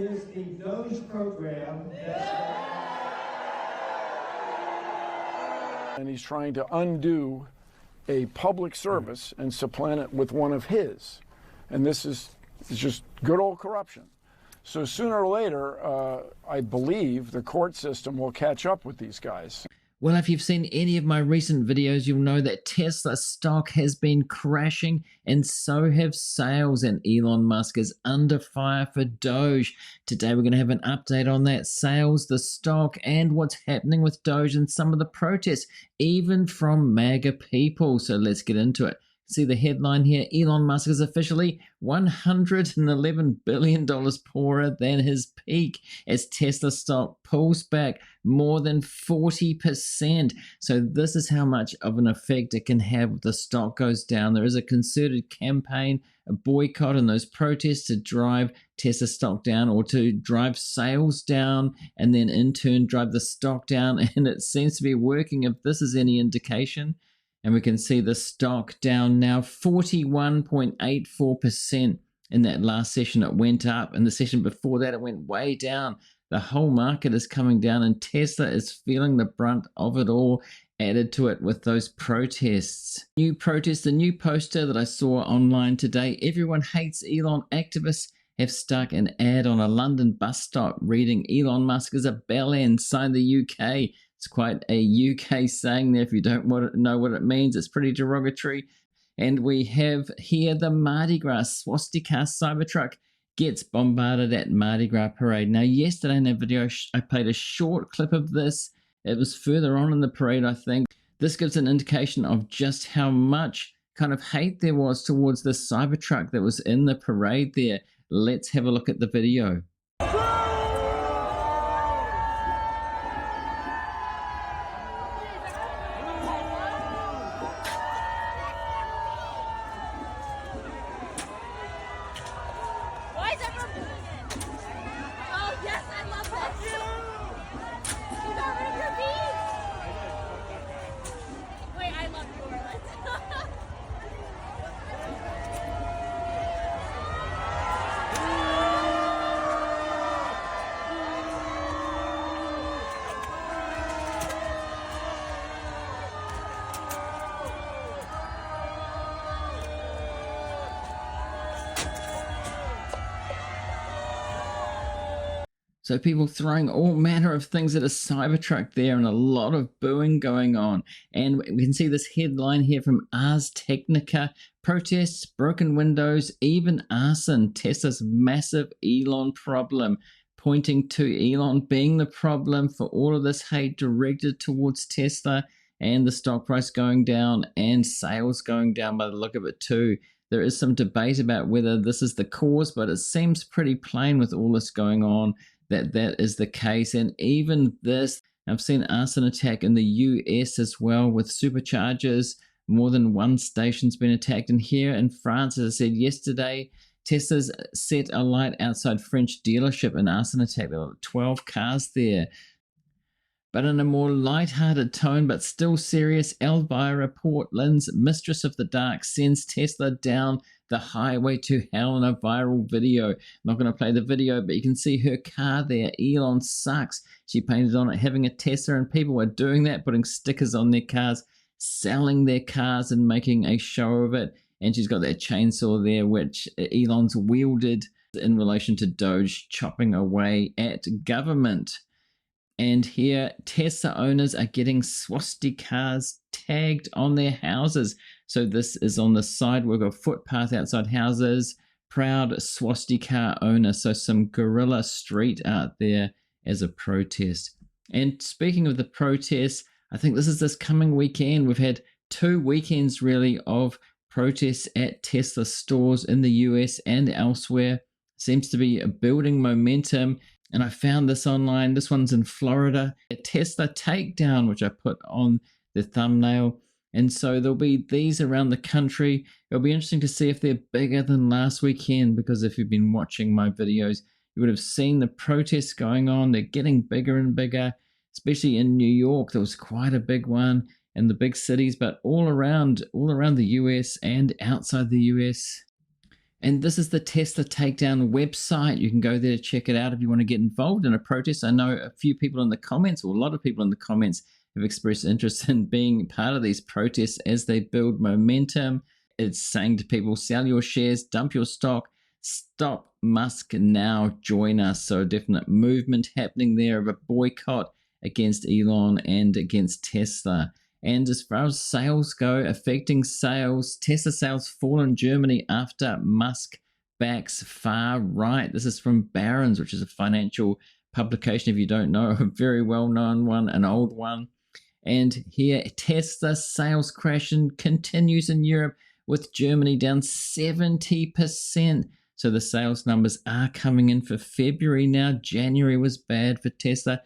is the DOGE program and he's trying to undo a public service and supplant it with one of his. And this is just good old corruption. So sooner or later, I believe the court system will catch up with these guys. Well, if you've seen any of my recent videos, you'll know that Tesla stock has been crashing, and so have sales, and Elon Musk is under fire for Doge. Today we're going to have an update on that, sales, the stock, and what's happening with Doge and some of the protests, even from MAGA people. So let's get into it. See the headline here, Elon Musk is officially $111 billion poorer than his peak as Tesla stock pulls back more than 40%. So this is how much of an effect it can have if the stock goes down. There is a concerted campaign, a boycott, and those protests to drive Tesla stock down or to drive sales down and then in turn drive the stock down. And it seems to be working if this is any indication. And we can see the stock down now 41.84%. In that last session it went up, and the session before that it went way down. The whole market is coming down, and Tesla is feeling the brunt of it all, added to it with those protests. New protest, a new poster that I saw online today. Everyone hates Elon. Activists have stuck an ad on a London bus stop reading Elon Musk is a bellend, sign the UK. It's quite a UK saying there. If you don't know what it means, it's pretty derogatory. And we have here the Mardi Gras swastika Cybertruck gets bombarded at Mardi Gras parade. Now, yesterday in that video, I played a short clip of this. It was further on in the parade, I think. This gives an indication of just how much kind of hate there was towards the Cybertruck that was in the parade there. Let's have a look at the video. So people throwing all manner of things at a Cybertruck there, and a lot of booing going on. And we can see this headline here from Ars Technica. Protests, broken windows, even arson. Tesla's massive Elon problem. Pointing to Elon being the problem for all of this hate directed towards Tesla, and the stock price going down and sales going down by the look of it too. There is some debate about whether this is the cause, but it seems pretty plain with all this going on that is the case. And even this, I've seen arson attack in the US as well with superchargers. More than one station's been attacked. And here in France, as I said yesterday, Tesla's set alight outside French dealership, an arson attack. There were 12 cars there. But in a more light-hearted tone, but still serious, Elvira Portland's Mistress of the Dark sends Tesla down the highway to hell in a viral video. I'm not going to play the video, but you can see her car there. Elon sucks. She painted on it having a Tesla, and people are doing that, putting stickers on their cars, selling their cars and making a show of it. And she's got that chainsaw there, which Elon's wielded in relation to Doge chopping away at government. And here, Tesla owners are getting swastikas tagged on their houses. So this is on the sidewalk or footpath outside houses. Proud swastika owner. So some guerrilla street art there as a protest. And speaking of the protests, I think this is this coming weekend. We've had 2 weekends really of protests at Tesla stores in the US and elsewhere. Seems to be building momentum. And I found this online. This one's in Florida. A Tesla takedown, which I put on the thumbnail. And so there'll be these around the country. It'll be interesting to see if they're bigger than last weekend, because if you've been watching my videos, you would have seen the protests going on. They're getting bigger and bigger, especially in New York. There was quite a big one in the big cities, but all around the US and outside the US. And this is the Tesla Takedown website. You can go there to check it out if you want to get involved in a protest. I know a few people in the comments, or a lot of people in the comments, have expressed interest in being part of these protests as they build momentum. It's saying to people, sell your shares, dump your stock, stop Musk now, join us. So a definite movement happening there of a boycott against Elon and against Tesla. And as far as sales go, affecting sales, Tesla sales fall in Germany after Musk backs far right. This is from Barron's, which is a financial publication, if you don't know, a very well-known one, an old one. And here, Tesla sales crashing continues in Europe, with Germany down 70%. So the sales numbers are coming in for February now. January was bad for Tesla.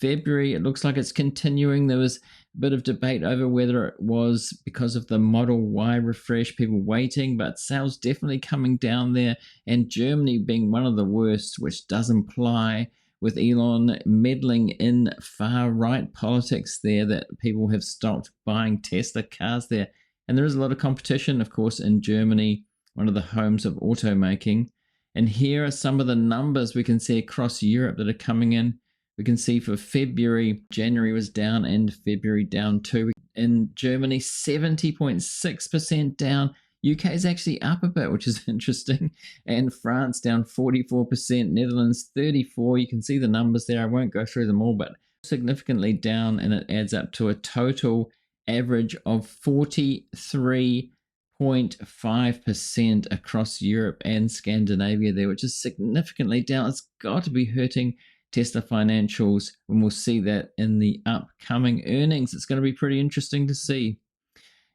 February, it looks like it's continuing. There was a bit of debate over whether it was because of the Model Y refresh, people waiting, but sales definitely coming down there. And Germany being one of the worst, which does imply with Elon meddling in far-right politics there, that people have stopped buying Tesla cars there. And there is a lot of competition, of course, in Germany, one of the homes of automaking. And here are some of the numbers we can see across Europe that are coming in. We can see for February, January was down and February down too. In Germany, 70.6% down. UK is actually up a bit, which is interesting. And France down 44%, Netherlands 34%. You can see the numbers there. I won't go through them all, but significantly down, and it adds up to a total average of 43.5% across Europe and Scandinavia there, which is significantly down. It's got to be hurting Tesla financials, and we'll see that in the upcoming earnings. It's going to be pretty interesting to see.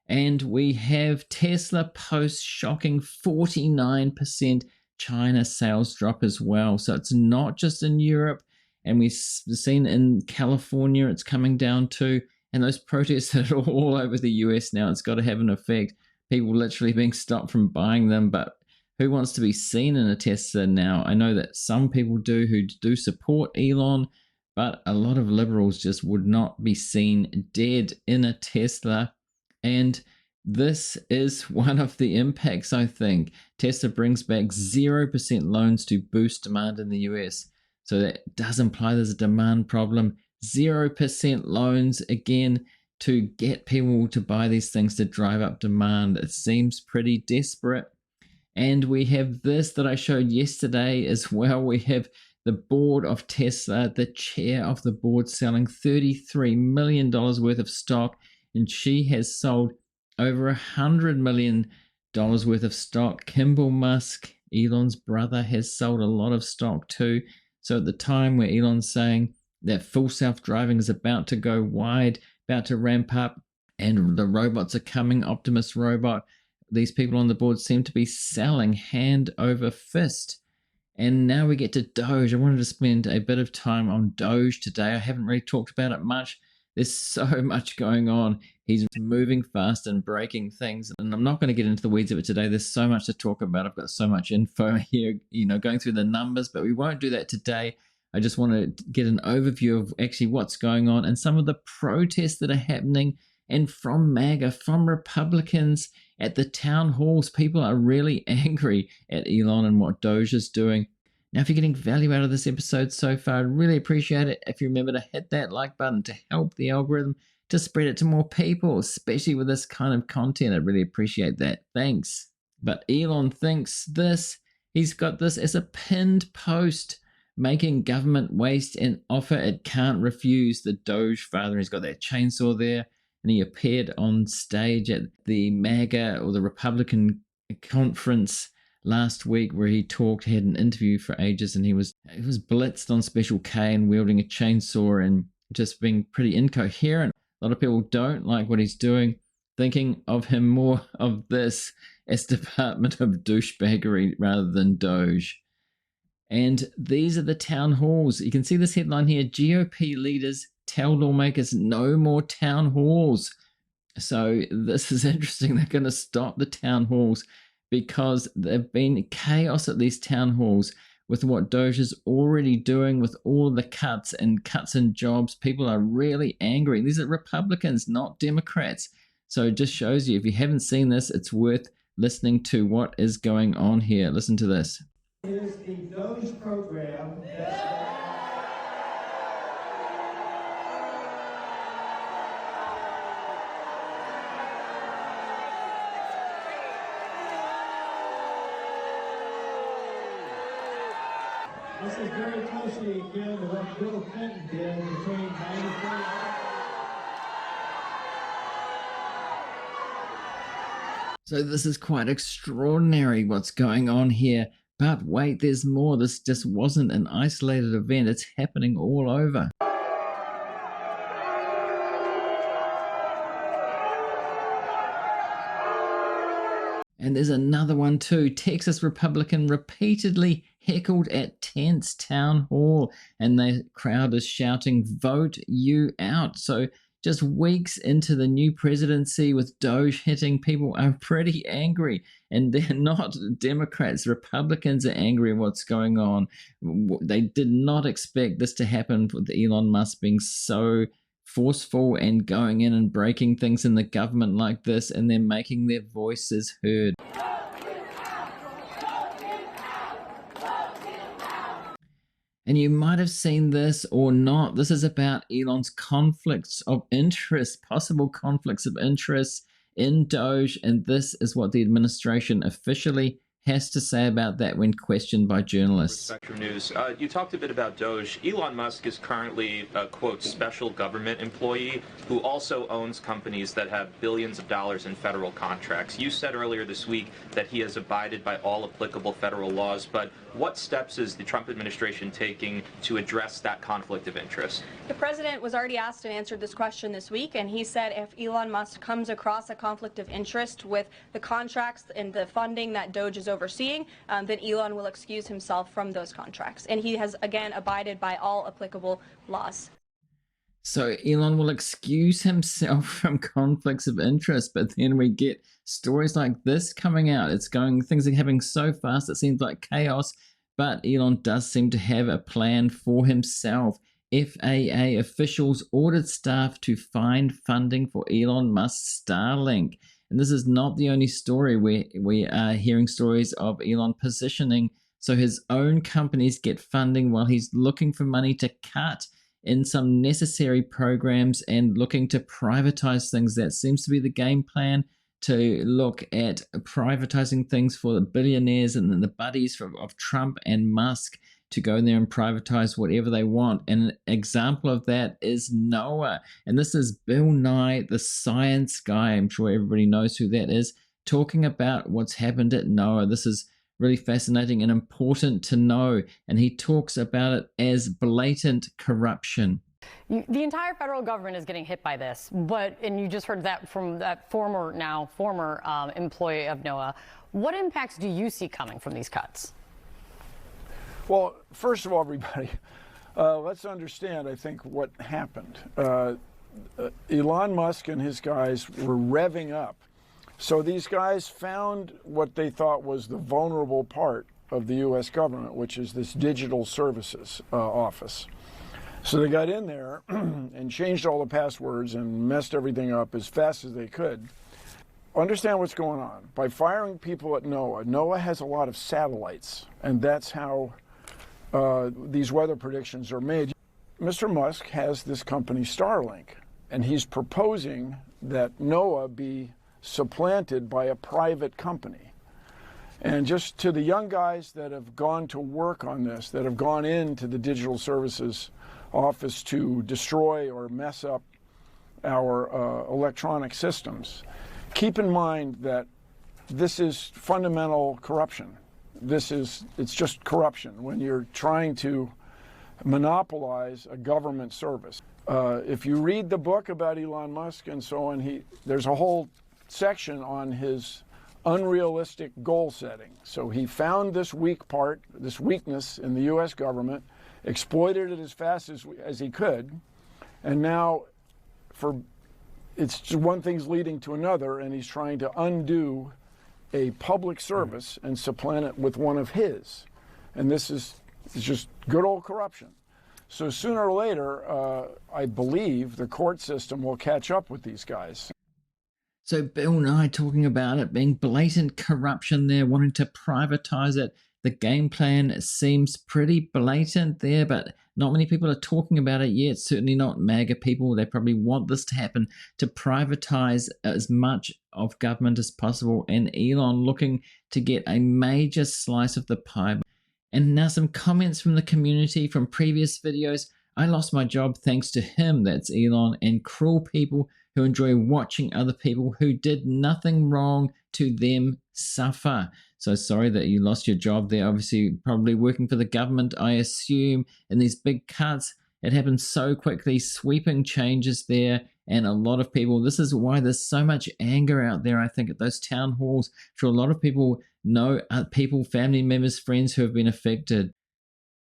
And we have Tesla post shocking 49% China sales drop as well. So it's not just in Europe, and we've seen in California it's coming down too. And those protests that are all over the US now, it's got to have an effect. People literally being stopped from buying them, but who wants to be seen in a Tesla now? I know that some people do who do support Elon, but a lot of liberals just would not be seen dead in a Tesla. And this is one of the impacts, I think. Tesla brings back 0% loans to boost demand in the US. So that does imply there's a demand problem. 0% loans, again, to get people to buy these things to drive up demand. It seems pretty desperate. And we have this that I showed yesterday as well. We have the board of Tesla, the chair of the board, selling $33 million worth of stock, and she has sold over $100 million worth of stock. Kimball Musk, Elon's brother, has sold a lot of stock too. So at the time where Elon's saying that full self-driving is about to go wide, about to ramp up, and the robots are coming, Optimus robot, these people on the board seem to be selling hand over fist. And now we get to Doge. I wanted to spend a bit of time on Doge today. I haven't really talked about it much. There's so much going on. He's moving fast and breaking things. And I'm not going to get into the weeds of it today. There's so much to talk about. I've got so much info here, going through the numbers, but we won't do that today. I just want to get an overview of actually what's going on and some of the protests that are happening. And from MAGA, from Republicans at the town halls, people are really angry at Elon and what Doge is doing. Now, if you're getting value out of this episode so far, I'd really appreciate it if you remember to hit that like button to help the algorithm to spread it to more people, especially with this kind of content. I'd really appreciate that. Thanks. But Elon thinks this. He's got this as a pinned post, making government waste an offer it can't refuse. The Doge father, he's got that chainsaw there. And he appeared on stage at the MAGA or the Republican conference last week where he had an interview for ages, and he was blitzed on Special K and wielding a chainsaw and just being pretty incoherent. A lot of people don't like what he's doing, thinking of him more of this as Department of Douchebaggery rather than Doge. And these are the town halls. You can see this headline here, GOP leaders tell lawmakers no more town halls. So this is interesting. They're going to stop the town halls because there've been chaos at these town halls with what Doge is already doing with all the cuts in jobs. People are really angry. These are Republicans, not Democrats. So it just shows you, if you haven't seen this, it's worth listening to what is going on here. Listen to this. Here's the DOGE program that this is very closely akin to what Bill Clinton did between 94. So this is quite extraordinary what's going on here. But wait, there's more. This just wasn't an isolated event. It's happening all over. And there's another one too. Texas Republican repeatedly heckled at Tense Town Hall, and the crowd is shouting, "Vote you out." So just weeks into the new presidency with DOGE hitting, people are pretty angry. And they're not Democrats. Republicans are angry at what's going on. They did not expect this to happen with Elon Musk being so forceful and going in and breaking things in the government like this, and they're making their voices heard. And you might have seen this or not. This is about Elon's conflicts of interest, possible conflicts of interest in DOGE, and this is what the administration officially has to say about that when questioned by journalists. Spectrum News. You talked a bit about DOGE. Elon Musk is currently a, quote, special government employee who also owns companies that have billions of dollars in federal contracts. You said earlier this week that he has abided by all applicable federal laws, but what steps is the Trump administration taking to address that conflict of interest? The president was already asked and answered this question this week, and he said if Elon Musk comes across a conflict of interest with the contracts and the funding that DOGE is overseeing, then Elon will excuse himself from those contracts. And he has, again, abided by all applicable laws. So Elon will excuse himself from conflicts of interest, but then we get stories like this coming out. Things are happening so fast, it seems like chaos, but Elon does seem to have a plan for himself. FAA officials ordered staff to find funding for Elon Musk's Starlink. And this is not the only story where we are hearing stories of Elon positioning so his own companies get funding while he's looking for money to cut in some necessary programs and looking to privatize things. That seems to be the game plan, to look at privatizing things for the billionaires and the buddies of Trump and Musk to go in there and privatize whatever they want. And an example of that is NOAA. And this is Bill Nye, the science guy. I'm sure everybody knows who that is, talking about what's happened at NOAA. This is really fascinating and important to know. And he talks about it as blatant corruption. The entire federal government is getting hit by this, and you just heard that from that former employee of NOAA. What impacts do you see coming from these cuts? Well, first of all, everybody, let's understand, I think, what happened. Elon Musk and his guys were revving up. So these guys found what they thought was the vulnerable part of the U.S. government, which is this digital services office. So they got in there and changed all the passwords and messed everything up as fast as they could. Understand what's going on. By firing people at NOAA, NOAA has a lot of satellites, and that's how these weather predictions are made. Mr. Musk has this company Starlink, and he's proposing that NOAA be supplanted by a private company. And just to the young guys that have gone to work on this, that have gone into the digital services office to destroy or mess up our electronic systems, keep in mind that this is fundamental corruption. It's just corruption when you're trying to monopolize a government service. If you read the book about Elon Musk and so on, there's a whole section on his unrealistic goal setting. So he found this weakness in the U.S. government, exploited it as fast as he could, and now it's just one thing's leading to another, and he's trying to undo a public service and supplant it with one of his. And this is just good old corruption. So sooner or later, I believe the court system will catch up with these guys. So Bill Nye talking about it being blatant corruption there, wanting to privatize it. The game plan seems pretty blatant there, but not many people are talking about it yet. Certainly not MAGA people. They probably want this to happen, to privatize as much of government as possible. And Elon looking to get a major slice of the pie. And now some comments from the community from previous videos. I lost my job thanks to him, that's Elon, and cruel people who enjoy watching other people who did nothing wrong to them suffer. So sorry that you lost your job there. Obviously, probably working for the government, I assume, and these big cuts. It happened so quickly, sweeping changes there, and a lot of people, this is why there's so much anger out there, I think, at those town halls. For a lot of people know people, family members, friends who have been affected.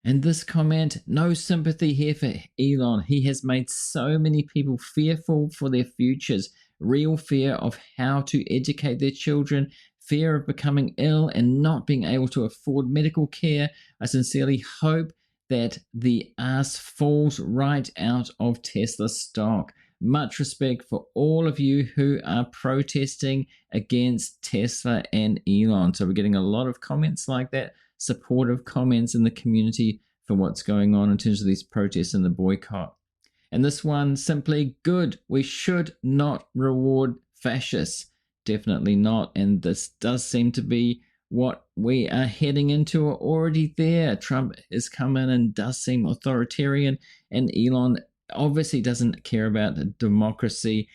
And this comment, no sympathy here for Elon. He has made so many people fearful for their futures, real fear of how to educate their children, fear of becoming ill and not being able to afford medical care. I sincerely hope that the ass falls right out of Tesla stock. Much respect for all of you who are protesting against Tesla and Elon. So we're getting a lot of comments like that, supportive comments in the community for what's going on in terms of these protests and the boycott. And this one, simply good. We should not reward fascists. Definitely not. And this does seem to be what we are heading into, or already there. Trump has come in and does seem authoritarian, and Elon obviously doesn't care about democracy.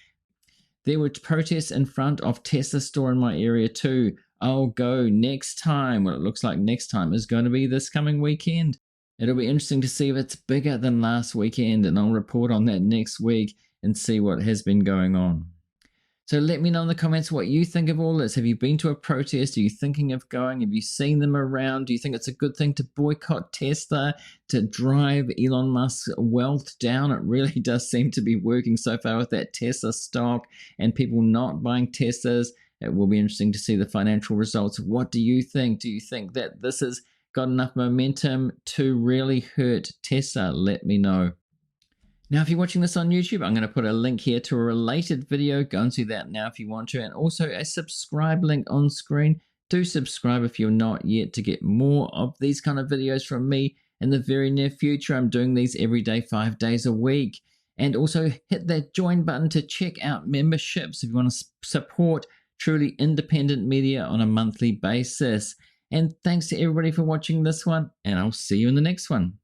There were protests in front of Tesla store in my area too. I'll go next time. Well, it looks like next time is going to be this coming weekend. It'll be interesting to see if it's bigger than last weekend, and I'll report on that next week and see what has been going on. So let me know in the comments what you think of all this. Have you been to a protest? Are you thinking of going? Have you seen them around? Do you think it's a good thing to boycott Tesla, to drive Elon Musk's wealth down? It really does seem to be working so far with that Tesla stock and people not buying Teslas. It will be interesting to see the financial results. What do you think? Do you think that this has got enough momentum to really hurt Tesla? Let me know. Now, if you're watching this on YouTube, I'm going to put a link here to a related video. Go and see that now if you want to. And also a subscribe link on screen. Do subscribe if you're not yet to get more of these kind of videos from me in the very near future. I'm doing these every day, 5 days a week. And also hit that join button to check out memberships if you want to support truly independent media on a monthly basis. And thanks to everybody for watching this one, and I'll see you in the next one.